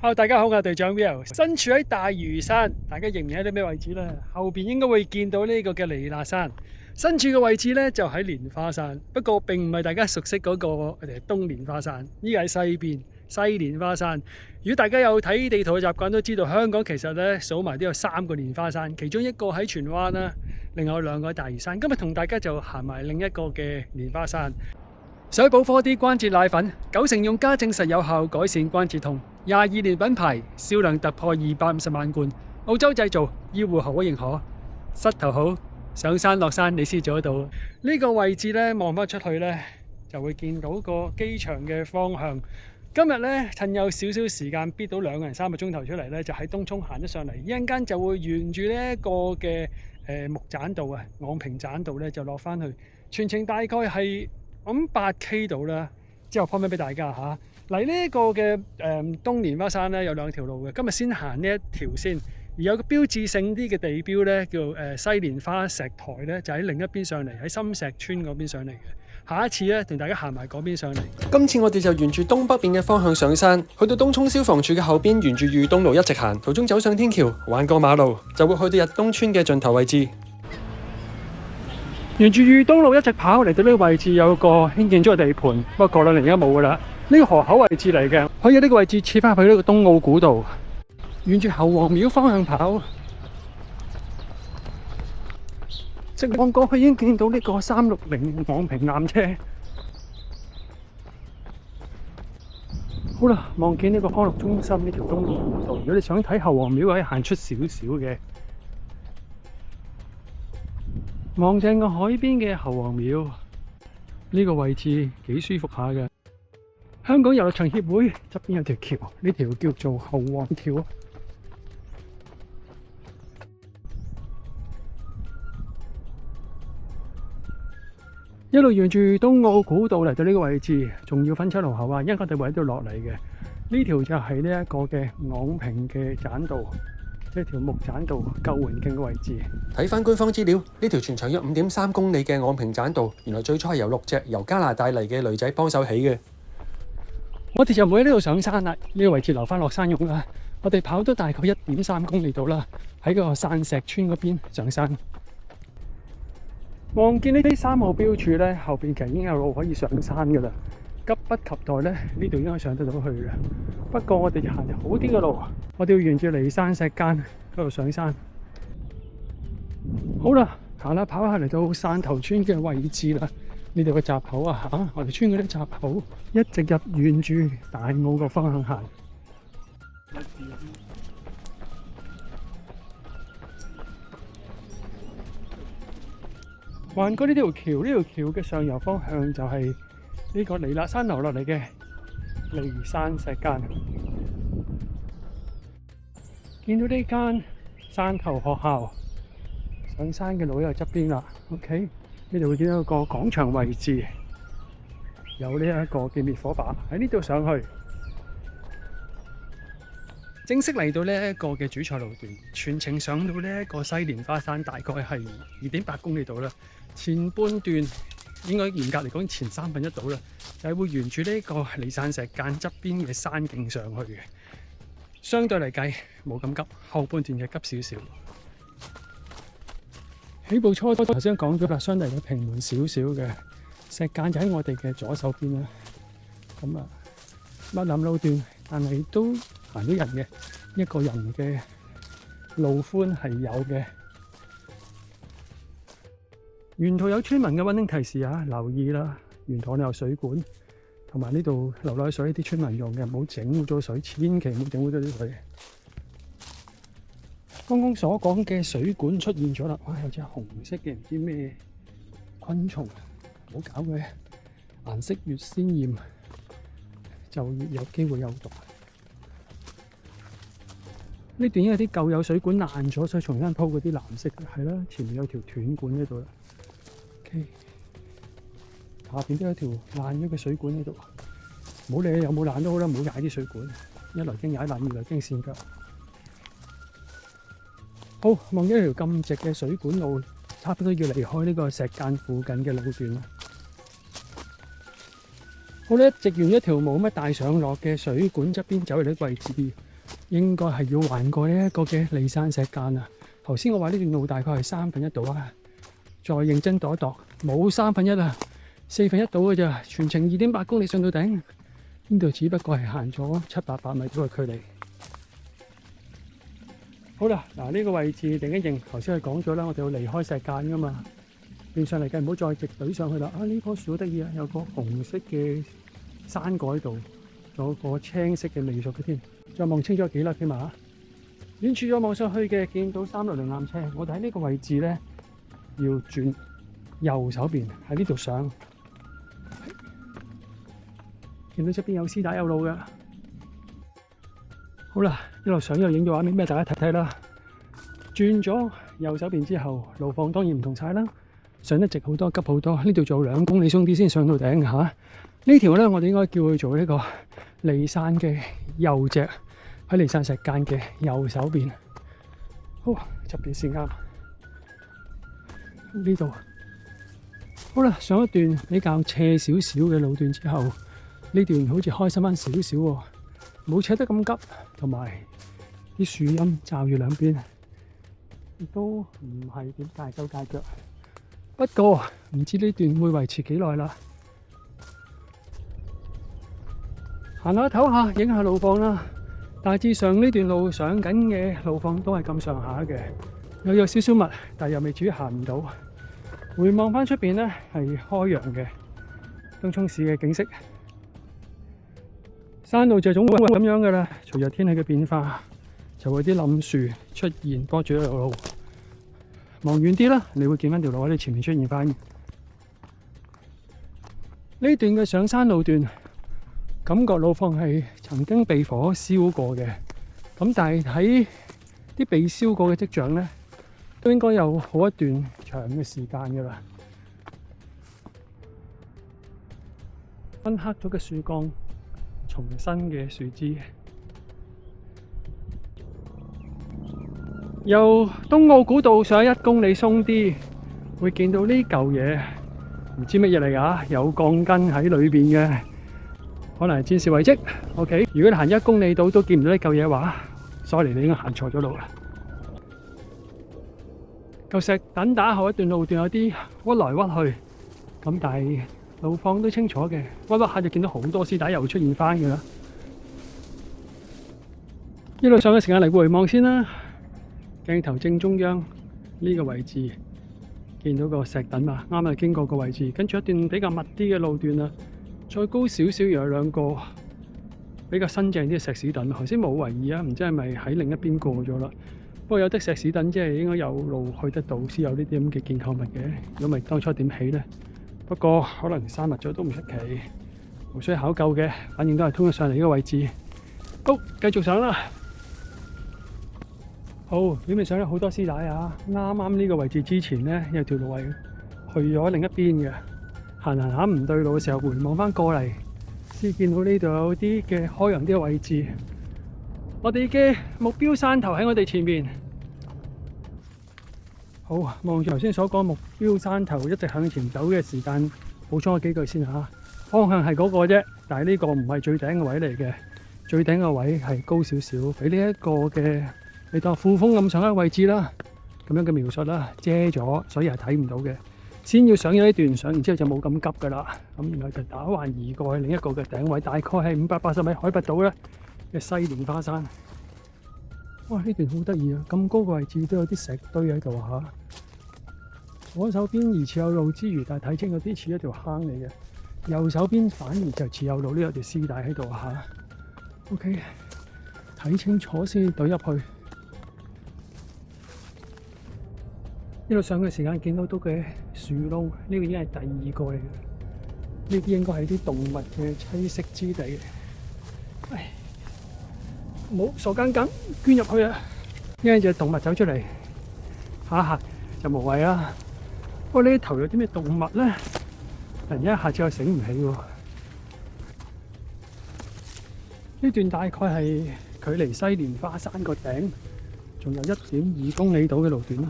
Hello，大家好，我係隊長 Will，身處喺大嶼山，大家認唔認得啲咩位置呢？後邊應該會見到呢個嘅彌勒山，身處嘅位置呢，就喺蓮花山，不過並唔係大家熟悉嗰個東蓮花山，呢個喺西邊西蓮花山。如果大家有睇地圖嘅習慣，都知道香港其實呢數埋都有3個蓮花山，其中一個喺荃灣啦，另外2個喺大嶼山。今日同大家就行埋另一個嘅蓮花山。水寶科啲關節奶粉，9成用家證實有效改善關節痛，22年品牌，銷量突破250萬罐，澳洲製造，醫護學會認可。膝頭好，上山落山你先做得到。呢個位置呢，望翻出去呢，就會見到個機場嘅方向。今日呢，趁有少少時間，逼到2個人3個鐘頭出嚟呢，就喺東涌行咗上嚟。一陣間就會沿住呢一個嘅木棧道啊，昂坪棧道呢，就落翻去，全程大概係8K 度啦。之後 point 俾大家嚇。嚟呢一個嘅東蓮花山咧，有2條路嘅。今日先行呢一條先，而有個標誌性啲嘅地標咧，叫西蓮花石台咧，就喺另一邊上嚟，喺深石村嗰邊上嚟嘅。下一次咧，同大家行埋嗰邊上嚟。今次我哋就沿住東北邊嘅方向上山，去到東涌消防處嘅後邊，沿住裕東路一直行，途中走上天橋，橫過馬路，就會去到日東村嘅盡頭位置。沿住裕東路一直跑嚟到呢個位置，有個興建咗嘅地盤，不過過兩年而家冇噶啦。呢個河口位置嚟嘅，可以喺呢個位置切翻去呢個東澳古道，沿住侯王廟方向跑，直望過去已經見到呢個360昂坪纜車。好啦，望見呢個康樂中心呢條東澳古道，如果你想睇侯王廟，可以行出少少嘅。望正個海邊嘅侯王廟，呢個位置幾舒服下嘅。香港遊樂場協會側邊有條橋，呢條叫做侯王橋。一路沿住東澳古道嚟到呢個位置，仲要分車路口啊！一陣我哋會喺度落嚟嘅。呢條就係呢一個嘅昂坪嘅棧道，即係條木棧道救援徑嘅位置。睇翻官方資料，呢條全長約5.3公里嘅昂坪棧道，原來最初係由6隻由加拿大嚟嘅女仔幫手起嘅。我哋就唔會喺呢度上山啦，呢個位置留翻落山用啦。我哋跑咗大概1.3公里度啦，喺個散石村嗰邊上山。望見呢啲3號標柱呢，後邊其實已經有路可以上山噶啦。急不及待呢，呢度應該上得到去嘅。不過我哋就行條好啲嘅路，我哋要沿住離山石間嗰度上山。好啦，行啦，跑下嚟到汕頭村嘅位置啦。呢度嘅閘口啊，我哋村嗰啲閘口一直入沿住大澳個方向行。橫過呢條橋，呢條橋嘅上游方向就係呢個彌勒山流落嚟嘅離山石間。見到呢間汕頭學校，上山嘅路喺側邊啦。OK。呢度會見到一個廣場位置，有呢一個嘅滅火把喺呢度上去。正式嚟到呢一個嘅主菜路段，全程上到呢一個西蓮花山，大概係2.8公里度啦。前半段應該嚴格嚟講前1/3度啦，就係會沿住呢個離山石間側邊嘅山徑上去嘅。相對嚟計冇咁急，後半段就急少少。起步初頭先講咗啦，相對嚟平緩少少嘅石間就喺我哋嘅左手邊啦。咁啊，密林路段，但係都行到人嘅，一個人嘅路寬係有嘅。沿途有村民嘅溫馨提示啊，留意啦，沿途有水管，同埋呢度流落水啲村民用嘅，唔好整污咗水，千祈唔好整污咗啲水。剛剛所講嘅水管出現咗啦，哇！有隻紅色嘅唔知咩昆蟲，唔好搞佢，顏色越鮮豔就越有機會有毒。呢段因為啲舊有水管爛咗，所以重新鋪嗰啲藍色嘅，係啦，前面有條斷管喺度啦。OK， 下邊都有條爛咗嘅水管喺度，唔好理有冇爛都好啦，唔好踩啲水管，一來驚踩爛，二來驚跣腳。好，望咗一條咁直嘅水管路，差不多要離開呢個石間附近嘅路段啦。好咧，直沿一條冇乜大上落嘅水管側邊走嚟呢個位置，應該係要橫過呢一個嘅離山石澗啊。頭先我話呢段路大概係1/3度啊，再認真度一度，冇1/3啊，1/4度嘅咋，全程2.8公里上到頂。呢度只不過係行咗700-800米嘅距離。好啦，嗱呢個位置定一認，頭先佢講咗啦，我哋要離開石澗噶嘛，變上嚟嘅唔好再直懟上去啦。啊呢棵樹好得意啊，有個紅色嘅山果喺度，有個青色嘅微熟嘅添。再望清楚幾粒添嘛，遠處再望上去嘅見到3輛纜車。我哋喺呢個位置咧要轉右手邊，喺呢度上。見到側邊有絲帶有路嘅。好啦，一路上一路影咗畫面俾大家睇睇啦。轉咗右手邊之後，路況當然唔同晒啦，上得直好多，急好多。呢度做2公里鬆啲先上到頂嚇。呢條咧我哋應該叫佢做呢個離山嘅右脊，喺離山石澗嘅右手邊。好，側邊先啱。呢度好啦，上一段比較斜少少嘅路段之後，呢段好似開心翻少少喎，冇扯得咁急，同埋啲樹蔭罩住兩邊，亦都唔係點大手大腳。不過唔知呢段會維持幾耐啦。行下唞下，影下路況啦。大致上呢段路上緊嘅路況都係咁上下嘅，又有少少密，但又未至於行唔到。回望翻出邊呢，係開揚嘅東涌市嘅景色。山路就總會咁樣噶啦，隨着天氣嘅變化，就會啲冧樹出現多住一條路。望遠啲啦，你會見翻條路喺你前面出現翻。呢段嘅上山路段，感覺路況係曾經被火燒過嘅，咁但係睇啲被燒過嘅跡象咧，都應該有好一段長嘅時間噶啦。燻黑咗嘅樹幹，重新嘅樹枝，由東澳古道上1公里鬆啲，會見到呢嚿嘢，唔知乜嘢嚟㗎，有鋼筋喺裏邊嘅。可能係戰士遺跡 ，OK。如果你行1公里到都見唔到呢嚿嘢嘅話，sorry，你應該行錯咗路啦。嚿石等打後一段路段有啲屈來屈去，咁但係路況都清楚嘅，屈屈下就見到好多絲帶又出現翻嘅啦。一路上嘅時間嚟回望先啦，鏡頭正中央呢個位置見到個石凳啊，啱啱經過個位置，跟住一段比較密啲嘅路段啦。再高少少又有2個比較新淨啲嘅石屎凳，頭先冇為意啊，唔知係咪喺另一邊過咗啦。不過有的石屎凳即係應該有路去得到先有呢啲咁嘅建構物嘅，如果唔係當初點起呢？不過可能山密咗都唔出奇，無需考究嘅，反正都係通咗上嚟呢個位置。好，繼續上啦。好，表面上有好多絲帶啊，啱啱呢個位置之前呢，有條路係去咗另一邊嘅。行行下唔對路嘅時候，回望翻過嚟，先見到呢度有啲嘅開揚啲嘅位置。我哋嘅目標山頭喺我哋前面。好，望住頭先所講目標山頭一直向前走嘅時間，補充咗幾句先嚇。方向係嗰個啫，但係呢個唔係最頂嘅位嚟嘅，最頂嘅位係高少少，比呢一個嘅你當副峰咁上下位置啦，咁樣嘅描述啦，遮咗，所以係睇唔到嘅。先要上咗呢段，上完之後就冇咁急噶啦。咁然後就打橫移過去另一個嘅頂位，大概係580米海拔度咧嘅西蓮花山。哇！呢段好得意啊，咁高個位置都有啲石堆喺度嚇。左手邊疑似有路之餘，但係睇清嗰啲似一條坑嚟嘅。右手邊反而就似有路，呢有條絲帶喺度嚇。OK， 睇清楚先對入去。一路上嘅時間見到都嘅樹窿，呢個已經係第2個嚟嘅。呢啲應該係啲動物嘅棲息之地。唉，唔好傻更更捐入去啊！因為隻動物走出嚟嚇一嚇就無謂啦。不過呢頭有啲咩動物咧？突然一下子我醒唔起喎。呢段大概係距離西蓮花山個頂仲有1.2公里度嘅路段啦。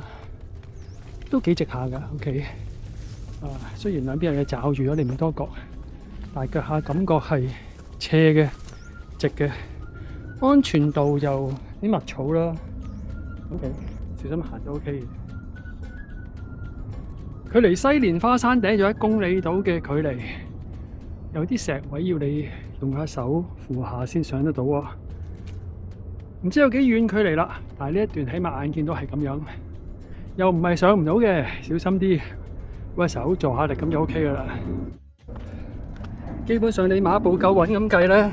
都幾直下㗎 ，OK。雖然兩邊有嘢罩住咗，你唔多覺，但係腳下感覺係斜嘅、直嘅，安全度就啲蜜草啦。OK， 小心行都 OK 嘅。距離西蓮花山頂仲1公里到嘅距離，有啲石位要你用下手扶下先上得到喎。唔知有幾遠距離啦，但係呢一段起碼眼見到係咁樣，又唔係上唔到嘅，小心啲，屈手助下力咁就 OK 噶啦。基本上你馬步夠穩咁計咧，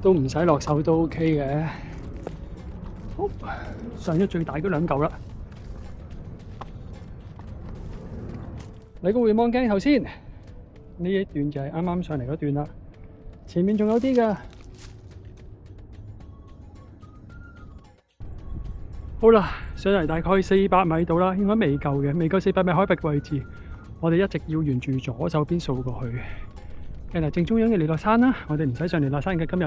都唔使落手都 OK 嘅。好，上咗最大嗰2嚿啦。嚟個回望鏡頭先，呢一段就係啱啱上嚟嗰段啦。前面仲有啲㗎。好啦，上嚟大概400米度啦，應該未夠嘅，未夠400米海拔嘅位置。我哋一直要沿住左手邊掃過去。嗱，正中央嘅彌勒山啦，我哋唔使上彌勒山嘅今日。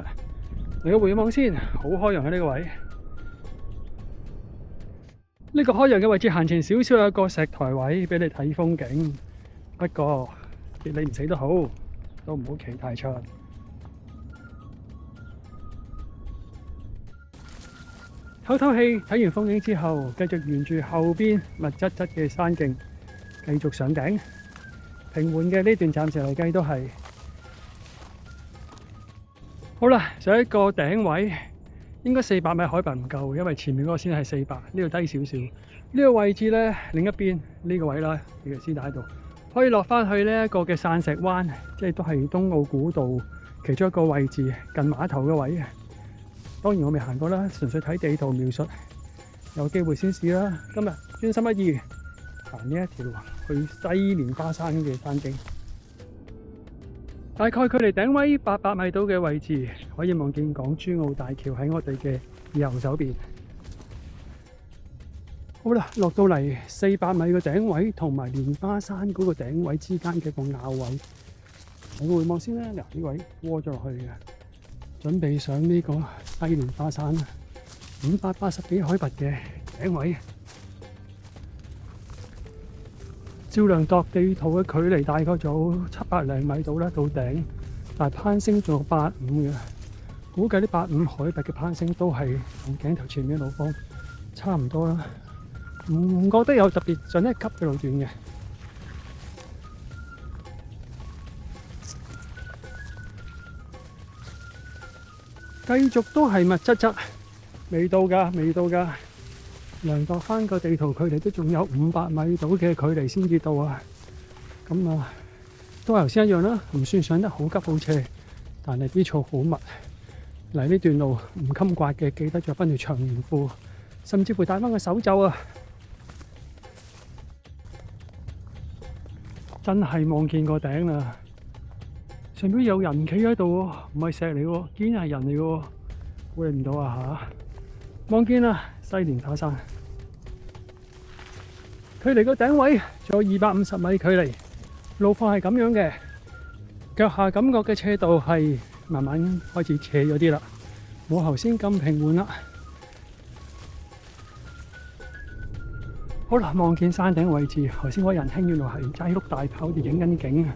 嚟個回望先，好開揚喺呢個位。呢個開揚嘅位置行前少少有一個石台位俾你睇風景，不過你唔死都好，都唔好企太出。唞唞氣，睇完風景之後，繼續沿住後邊密質質嘅山徑繼續上頂。平緩嘅呢段暫時嚟計都係好啦。上一個頂位應該400米海拔唔夠，因為前面嗰個先係400，呢度低少少。呢個位置咧，另一邊呢個位啦，呢個絲帶度可以落翻去呢一個嘅散石灣，即係都係東澳古道其中一個位置，近碼頭嘅位。當然我未行過啦，純粹睇地圖描述，有機會先試啦。今日專心一意行呢一條去西蓮花山嘅山徑，大概距離頂位800米到嘅位置，可以望見港珠澳大橋喺我哋嘅右手邊。好啦，落到嚟400米嘅頂位同埋蓮花山嗰個頂位之間嘅個拗位，我回望先啦。嗱，呢位窩咗落去嘅。準備上呢個西蓮花山580幾海拔嘅頂位，照量度地圖嘅距離大概仲有700零米到啦，到頂，但係攀升仲有85嘅，估計啲85海拔嘅攀升都係同鏡頭前面嘅路況差唔多啦，唔覺得有特別上一級嘅路段嘅。繼續都係密質質，未到㗎。量度翻個地圖距離都仲有500米到嘅距離先至到啊！咁啊，都係頭先一樣啦，唔算上得好急好斜，但係啲草好密。嚟呢段路唔襟刮嘅，記得着翻條長棉褲，甚至乎帶翻個手袖啊！真係望見個頂啦！上邊有人企喺度喎，唔係石嚟喎，竟然係人嚟嘅喎，估你唔到啊嚇！望見啦，西蓮花山，距離個頂位仲有250米距離，路況係咁樣嘅，腳下感覺嘅斜度係慢慢開始斜咗啲啦，冇頭先咁平緩啦。好啦，望見山頂位置，頭先嗰人兄原來係揸碌大炮地影緊景啊！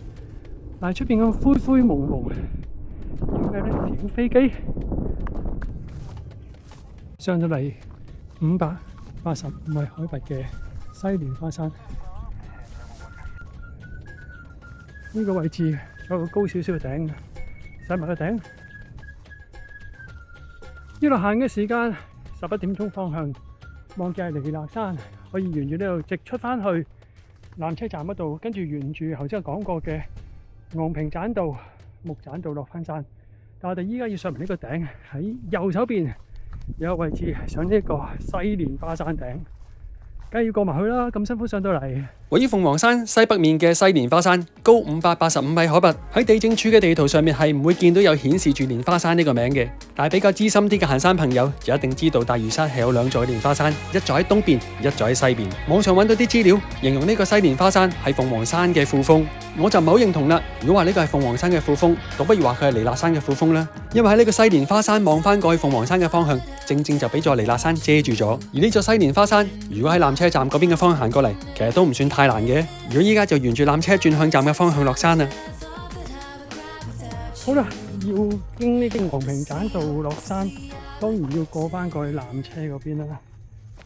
但係出邊咁灰灰蒙蒙，影咩咧？影飛機。上到嚟580米海拔嘅西蓮花山，呢個位置仲有個高少少嘅頂，上埋個頂。呢度行嘅時間11點鐘方向，望見係彌勒山，可以沿住呢度直出翻去纜車站嗰度，跟住沿住頭先講過嘅昂坪棧道、木棧道落翻山，但我哋依家要上埋呢個頂，喺右手邊有個位置上呢個西蓮花山頂，梗係要過埋去啦！咁辛苦上到嚟。位於鳳凰山西北面嘅西蓮花山，高585米海拔，喺地政處嘅地圖上面係唔會見到有顯示住蓮花山呢個名嘅。但係比較資深啲嘅行山朋友就一定知道大嶼山係有2座蓮花山，一座喺東邊，一座喺西邊。網上揾到啲資料，形容呢個西蓮花山係鳳凰山嘅副峰，我就唔係好認同啦。如果話呢個係鳳凰山嘅副峰，倒不如話佢係彌勒山嘅副峰啦。因為喺呢個西蓮花山望翻過去鳳凰山嘅方向，正正就俾座彌勒山遮住咗。而呢座西蓮花山，如果喺纜車站嗰邊嘅方向行過嚟，其實都唔算太難嘅。如果依家就沿住纜車轉向站嘅方向落山啦。好啦，遙要經呢個昂坪棧道落山，當然要過翻過去纜車嗰邊啦。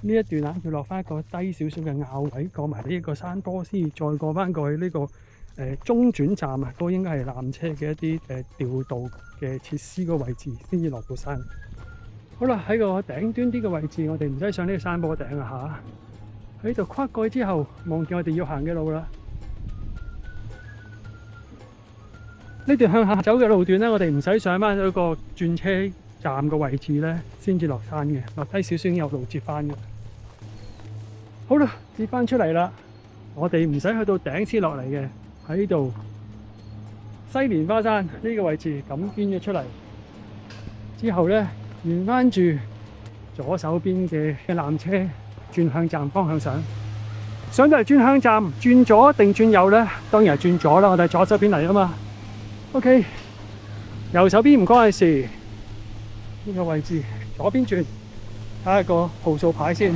呢一段要落翻一個低少少嘅坳位，過埋呢一個山坡先，再過翻過去呢個中轉站啊，嗰個應該係纜車嘅一啲調度嘅設施個位置，先至落到山。好啦，喺個頂端啲嘅位置，我哋唔使上呢個山坡頂啊嚇，喺度跨過去之後，望見我哋要行嘅路啦。呢段向下走嘅路段咧，我哋唔使上翻嗰個轉車站嘅位置咧，先至落山嘅，落低少少已經有路接翻嘅。好啦，接翻出嚟啦，我哋唔使去到頂先落嚟嘅，喺度西蓮花山呢個位置咁捐咗出嚟，之後咧沿翻住左手邊嘅纜車轉向站方向上到嚟轉向站，轉左定轉右咧？當然係轉左啦，我哋左手邊嚟啊嘛。OK， 右手邊唔關事，呢個位置左邊轉，睇下個號數牌先，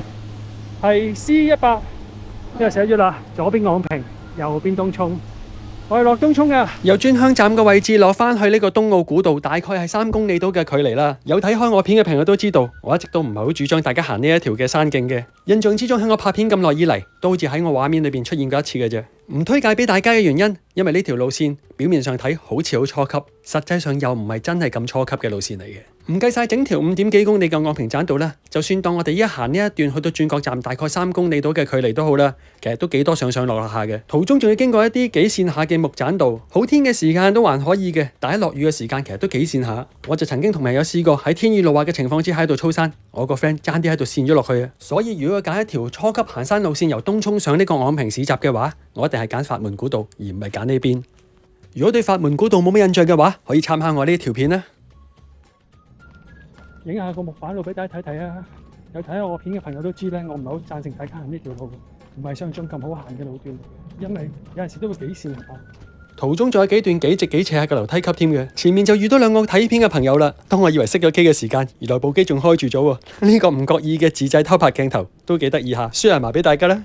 係 C100， 呢個寫咗啦，左邊昂坪，右邊東涌。我係落東涌嘅，由轉向站嘅位置落翻去呢個東澳古道，大概係3公里到嘅距離啦。有睇開我片嘅朋友都知道，我一直都唔係好主張大家行呢一條嘅山徑嘅。印象之中喺我拍片咁耐以嚟，都好似喺我畫面裏邊出現過一次嘅啫。唔推介俾大家嘅原因，因為呢條路線表面上睇好似好初級，實際上又唔係真係咁初級嘅路線嚟嘅。唔計晒整條5點幾公里嘅昂坪棧道啦，就算當我哋一行呢一段去到轉角站大概3公里到嘅距離都好啦，其實都幾多上上落落下嘅。途中仲要經過一啲幾線下嘅木棧道，好天嘅時間都還可以嘅，但係落雨嘅時間其實都幾線下。我就曾經同朋友試過喺天雨路滑嘅情況之下喺度操山，我個 friend 爭啲喺度跣咗落去啊！所以如果揀一條初級行山路線由東涌上呢個昂坪市集嘅話，我一定係揀法門古道而唔係揀呢邊。如果對法門古道冇乜印象嘅話，可以參考我呢條片啦。影下個木板路俾大家睇睇啊！有睇下我片嘅朋友都知咧，我唔係好贊成大家行呢條路，唔係想像中咁好行嘅路段，因為有陣時都會幾線下。途中仲有幾段幾直幾斜下嘅樓梯級添嘅，前面就遇到2個睇片嘅朋友啦。當我以為熄咗機嘅時間，原來部機仲開住咗喎。呢個唔覺意嘅自製偷拍鏡頭都幾得意下，share埋俾大家啦。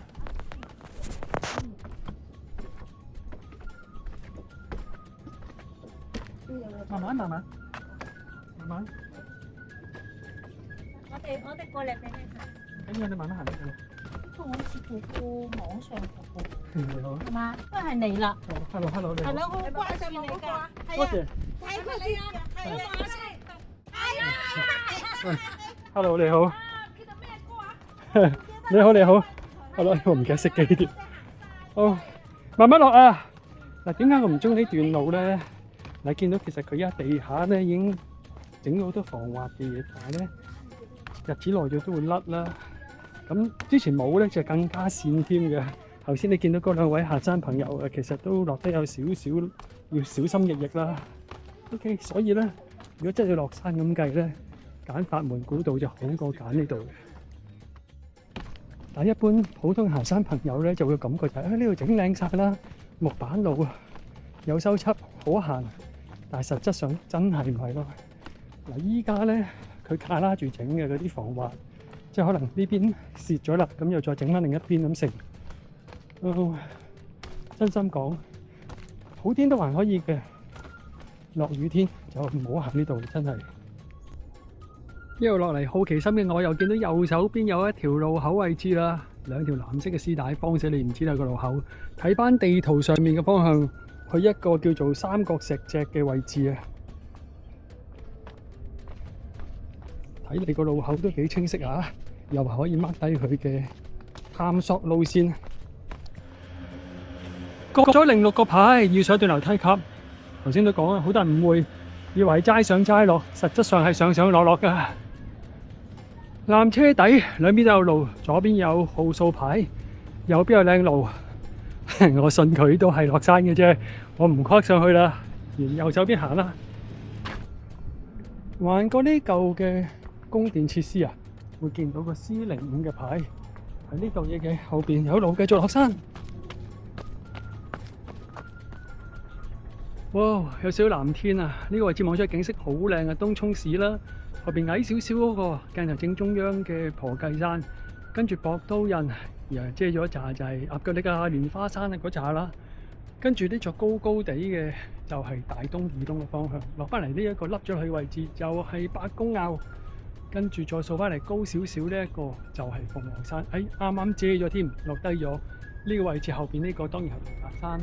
慢慢。我哋過嚟俾你睇。咁樣你慢慢行得嘅。呢個好似個網上服務，你好。係嘛？都係你啦。Hello，你好。係咯，好關心你㗎。多謝。睇佢先啊，係啊，係啊。Hello，你好。叫做咩歌啊？你好。Hello，我唔記得熄機添。好，慢慢落啊。嗱，點解我唔中意呢段路咧？嗱，見到其實佢而家地下咧已經整咗好多防滑嘅嘢，但係咧日子耐咗都會甩啦。咁之前冇咧就更加跣添嘅。頭先你見到嗰兩位下山朋友啊，其實都落得有少少要小心翼翼啦。OK， 所以咧，如果真係要落山咁計咧，揀法門古道就好過揀呢度嘅。但係一般普通行山朋友咧就會感覺就係呢度整靚晒啦，木板路啊，有修葺好行，但係實質上真係唔係咯。嗱，依家咧佢卡拉住整嘅嗰啲防滑，即係可能呢邊蝕咗啦，咁又再整翻另一邊咁成。真心講，好天都還可以嘅，落雨天就唔好行呢度，真係。一路落嚟，好奇心嘅我又見到右手邊有一條路口位置啦，兩條藍色嘅絲帶幫死你唔知啦個路口。睇翻地圖上面嘅方向，去一個叫做三角石脊嘅位置啊。睇你個路口都幾清晰啊，又可以 mark 低佢嘅探索路線。過咗06個牌，要上段樓梯級。頭先都講啦，好多人誤會，以為係齋上齋落，實質上係上上落落㗎。纜車底兩邊都有路，左邊有號數牌，右邊有靚路。我信佢都係落山嘅啫，我唔跨上去啦，沿右手邊行啦。橫過呢舊嘅供電設施啊，會見到個 C05嘅牌喺呢嚿嘢嘅後邊有路繼續落山。哇！有少少藍天啊！呢個位置望出去景色好靚啊，東涌市啦。後邊矮少少嗰個鏡頭正中央嘅婆髻山，跟住博都印，然後遮咗一紮就係鴨腳瀝啊、蓮花山啊嗰紮啦。跟住呢座高高地嘅就係大東以東嘅方向。落翻嚟呢一個凹咗去嘅位置，就係伯公坳。跟住再掃翻嚟高少少呢一個就係鳳凰山。啱啱遮咗添，落低咗呢個位置後邊呢個當然係彌勒山。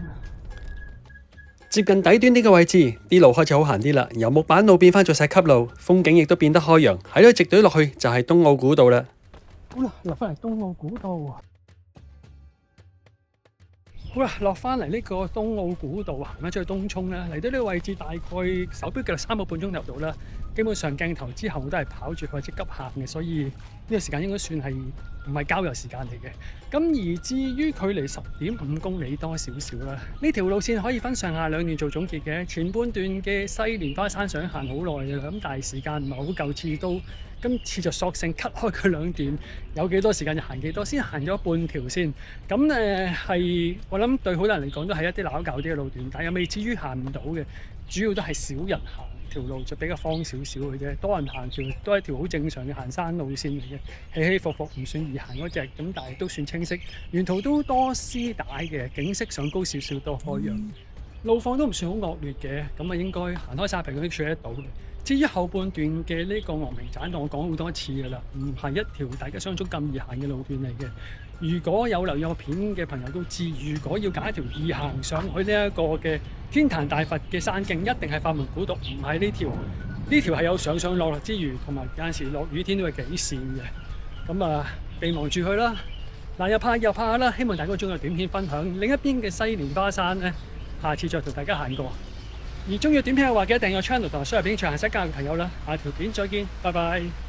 接近底端呢個位置，啲路開始好行啲啦，由木板路變翻做石級路，風景亦都變得開揚。喺度直隊落去就係東澳古道啦。好啦，落翻嚟東澳古道。好啦，落翻嚟呢個東澳古道，行翻出去東涌啦。嚟到呢個位置大概手錶嘅3個半鐘頭到啦。基本上鏡頭之後都係跑住或者急行嘅，所以呢個時間應該算係唔係郊遊時間嚟嘅。咁而至於距離10.5公里多少少啦，呢條路線可以分上下兩段做總結嘅。前半段嘅西蓮花山想行好耐嘅啦，咁但係時間唔係好夠，次都今次就索性 cut 開佢兩段，有幾多時間就行幾多，先行咗半條先。咁係我諗對好多人嚟講都係一啲撈教啲嘅路段，但又未至於行唔到嘅，主要都係少人行。條路就比較荒少少嘅啫，多人行條都係一條好正常嘅行山路線嚟嘅，起起伏伏唔算易行嗰隻，咁但係都算清晰。沿途都多絲帶嘅，景色上高少少多開揚，路況都唔算好惡劣嘅，咁啊應該行開沙坪嗰啲處理得到嘅。至於後半段嘅呢個昂明棧道，我講好多次㗎啦，唔係一條大家想像中咁易行嘅路段嚟嘅。如果有留意我片嘅朋友都知，如果要揀一條易行上去呢一個嘅天壇大佛嘅山徑，一定係法門古道，唔係呢條。呢條係有上上落落之餘，同埋有陣時落雨天都係幾跣嘅。咁備忘住去啦。嗱，又怕啦，希望大家中意短片分享。另一邊嘅西蓮花山咧，下次再同大家行過。而中意短片嘅話，記得訂閱我 channel 同埋 share 片，隨行西郊嘅朋友啦。下條片再見，拜拜。